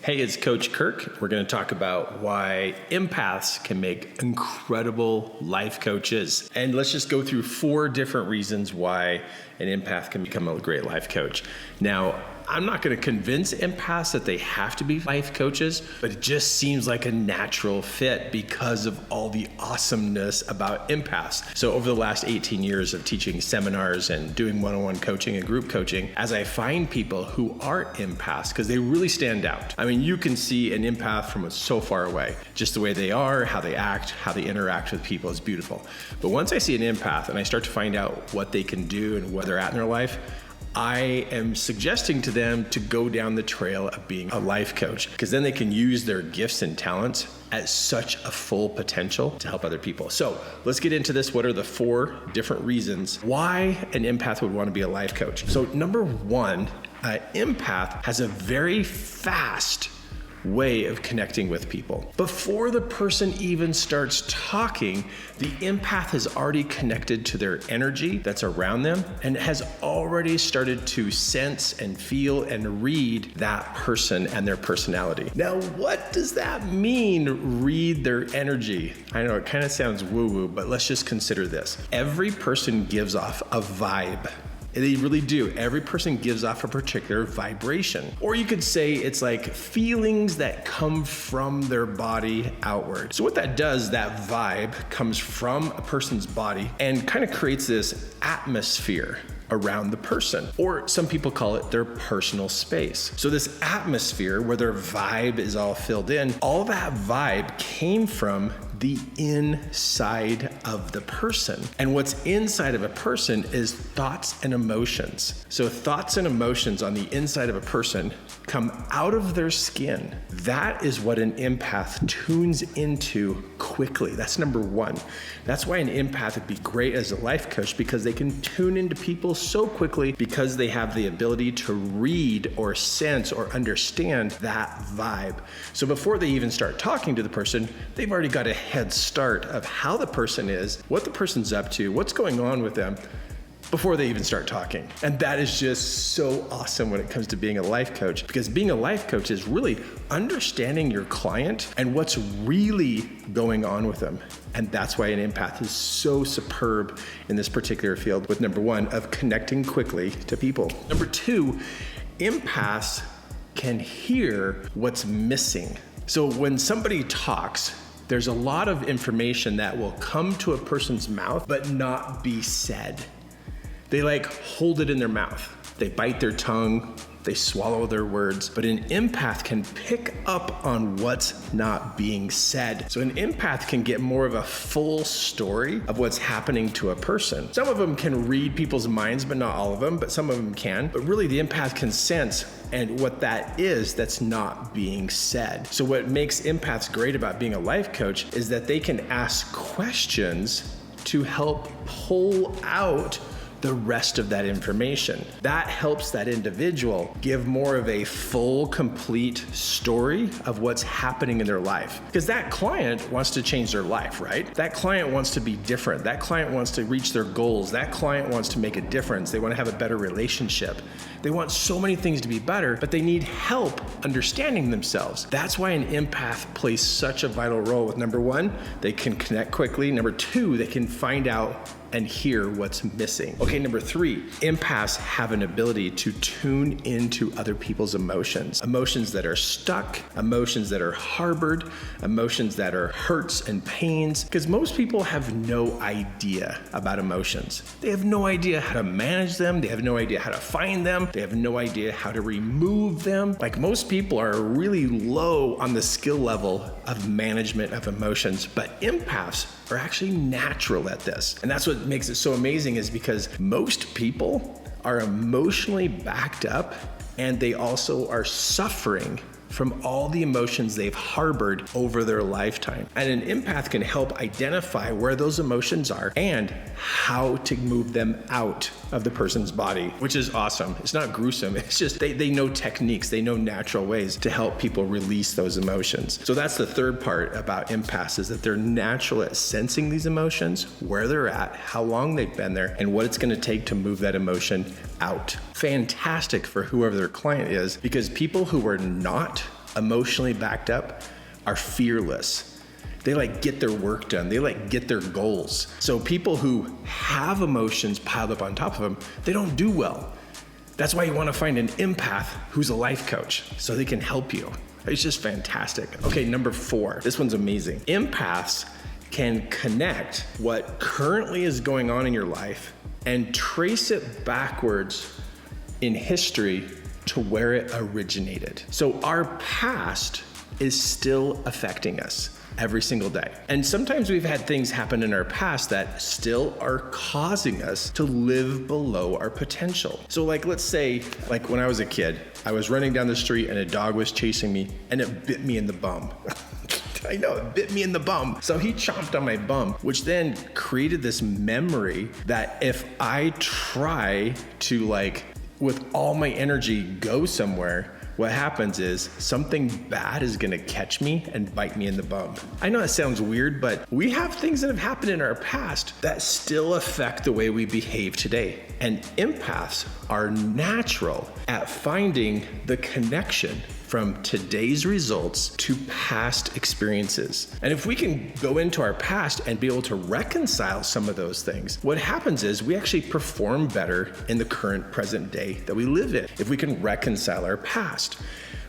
Hey, it's Coach Kirk. We're going to talk about why empaths can make incredible life coaches. And let's just go through 4 different reasons why an empath can become a great life coach. Now, I'm not going to convince empaths that they have to be life coaches, but it just seems like a natural fit because of all the awesomeness about empaths. So over the last 18 years of teaching seminars and doing one-on-one coaching and group coaching, as I find people who are empaths, because they really stand out. I mean, you can see an empath from so far away. Just the way they are, how they act, how they interact with people is beautiful. But once I see an empath and I start to find out what they can do and where they're at in their life, I am suggesting to them to go down the trail of being a life coach, because then they can use their gifts and talents at such a full potential to help other people. So let's get into this. What are the 4 different reasons why an empath would want to be a life coach? So number 1, an empath has a very fast way of connecting with people. Before the person even starts talking, the empath has already connected to their energy that's around them and has already started to sense and feel and read that person and their personality. Now, what does that mean, read their energy? I know it kind of sounds woo-woo, but let's just consider this. Every person gives off a vibe. They really do. Every person gives off a particular vibration. Or you could say it's like feelings that come from their body outward. So what that does, that vibe comes from a person's body and kind of creates this atmosphere around the person, or some people call it their personal space. So this atmosphere where their vibe is all filled in, all that vibe came from the inside of the person. And what's inside of a person is thoughts and emotions. So thoughts and emotions on the inside of a person come out of their skin. That is what an empath tunes into quickly. That's number 1. That's why an empath would be great as a life coach, because they can tune into people so quickly because they have the ability to read or sense or understand that vibe. So before they even start talking to the person, they've already got a head start of how the person is, what the person's up to, what's going on with them, before they even start talking. And that is just so awesome when it comes to being a life coach, because being a life coach is really understanding your client and what's really going on with them. And that's why an empath is so superb in this particular field, with number 1 of connecting quickly to people. Number 2, empaths can hear what's missing. So when somebody talks, there's a lot of information that will come to a person's mouth but not be said. They hold it in their mouth. They bite their tongue, they swallow their words, but an empath can pick up on what's not being said. So an empath can get more of a full story of what's happening to a person. Some of them can read people's minds, but not all of them, but some of them can. But really the empath can sense and what that is that's not being said. So what makes empaths great about being a life coach is that they can ask questions to help pull out the rest of that information. That helps that individual give more of a full, complete story of what's happening in their life. Because that client wants to change their life, right? That client wants to be different. That client wants to reach their goals. That client wants to make a difference. They want to have a better relationship. They want so many things to be better, but they need help understanding themselves. That's why an empath plays such a vital role with number 1, they can connect quickly. Number 2, they can find out and hear what's missing. Okay, number 3, empaths have an ability to tune into other people's emotions. Emotions that are stuck, emotions that are harbored, emotions that are hurts and pains, because most people have no idea about emotions. They have no idea how to manage them. They have no idea how to find them. They have no idea how to remove them. Most people are really low on the skill level of management of emotions, but empaths are actually natural at this. And that's what makes it so amazing, is because most people are emotionally backed up and they also are suffering from all the emotions they've harbored over their lifetime. And an empath can help identify where those emotions are and how to move them out of the person's body, which is awesome. It's not gruesome. It's just they know techniques, they know natural ways to help people release those emotions. So that's the third part about empaths, is that they're natural at sensing these emotions, where they're at, how long they've been there, and what it's gonna take to move that emotion out. Fantastic for whoever their client is, because people who are not emotionally backed up, are fearless. They like get their work done. They like get their goals. So people who have emotions piled up on top of them, they don't do well. That's why you want to find an empath who's a life coach so they can help you. It's just fantastic. Okay, number 4. This one's amazing. Empaths can connect what currently is going on in your life and trace it backwards in history to where it originated. So our past is still affecting us every single day. And sometimes we've had things happen in our past that still are causing us to live below our potential. So like, let's say, like when I was a kid, I was running down the street and a dog was chasing me and it bit me in the bum. I know, it bit me in the bum. So he chomped on my bum, which then created this memory that if I try to like, with all my energy, go somewhere, what happens is something bad is gonna catch me and bite me in the bum. I know that sounds weird, but we have things that have happened in our past that still affect the way we behave today. And empaths are natural at finding the connection from today's results to past experiences. And if we can go into our past and be able to reconcile some of those things, what happens is we actually perform better in the current present day that we live in, if we can reconcile our past.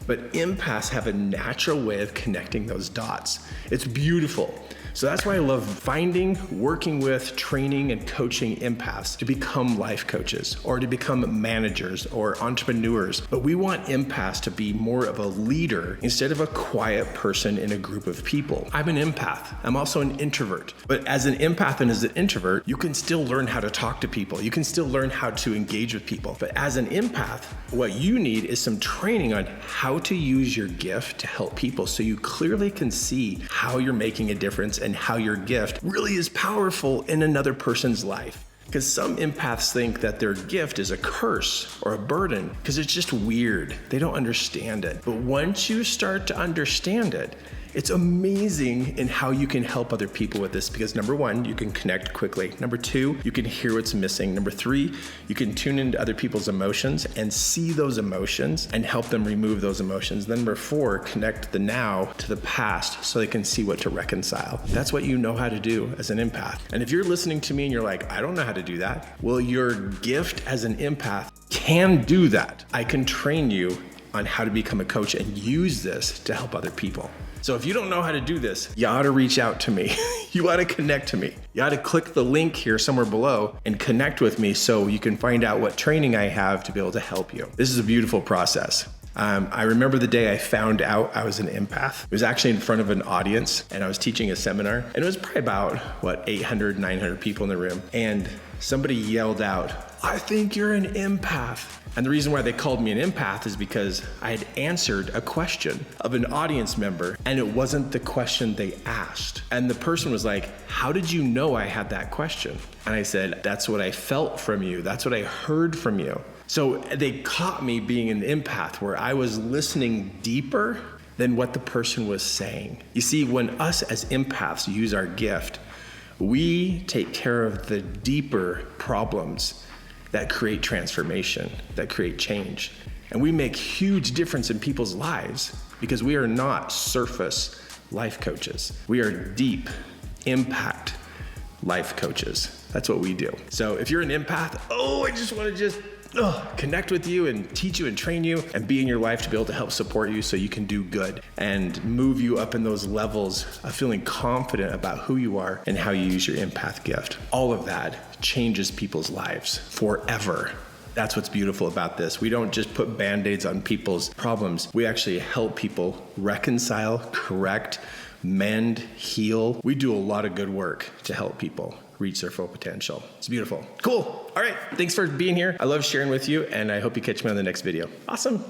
But empaths have a natural way of connecting those dots. It's beautiful. So that's why I love finding, working with, training, and coaching empaths to become life coaches or to become managers or entrepreneurs. But we want empaths to be more of a leader instead of a quiet person in a group of people. I'm an empath. I'm also an introvert. But as an empath and as an introvert, you can still learn how to talk to people. You can still learn how to engage with people. But as an empath, what you need is some training on how to use your gift to help people so you clearly can see how you're making a difference and how your gift really is powerful in another person's life. Because some empaths think that their gift is a curse or a burden because it's just weird. They don't understand it. But once you start to understand it, it's amazing in how you can help other people with this because number 1, you can connect quickly. Number 2, you can hear what's missing. Number 3, you can tune into other people's emotions and see those emotions and help them remove those emotions. Then number 4, connect the now to the past so they can see what to reconcile. That's what you know how to do as an empath. And if you're listening to me and you're like, I don't know how to do that. Well, your gift as an empath can do that. I can train you on how to become a coach and use this to help other people. So if you don't know how to do this, you ought to reach out to me. You ought to connect to me. You ought to click the link here somewhere below and connect with me so you can find out what training I have to be able to help you. This is a beautiful process. I remember the day I found out I was an empath. It was actually in front of an audience and I was teaching a seminar and it was probably about 800, 900 people in the room. And somebody yelled out, I think you're an empath. And the reason why they called me an empath is because I had answered a question of an audience member and it wasn't the question they asked. And the person was like, how did you know I had that question? And I said, that's what I felt from you. That's what I heard from you. So they caught me being an empath where I was listening deeper than what the person was saying. You see, when us as empaths use our gift, we take care of the deeper problems that create transformation, that create change. And we make huge difference in people's lives because we are not surface life coaches. We are deep impact life coaches. That's what we do. So if you're an empath, I just want to connect with you and teach you and train you and be in your life to be able to help support you so you can do good and move you up in those levels of feeling confident about who you are and how you use your empath gift. All of that changes people's lives forever. That's what's beautiful about this. We don't just put band-aids on people's problems. We actually help people reconcile, correct, mend, heal. We do a lot of good work to help people reach their full potential. It's beautiful. Cool. All right. Thanks for being here. I love sharing with you, and I hope you catch me on the next video. Awesome.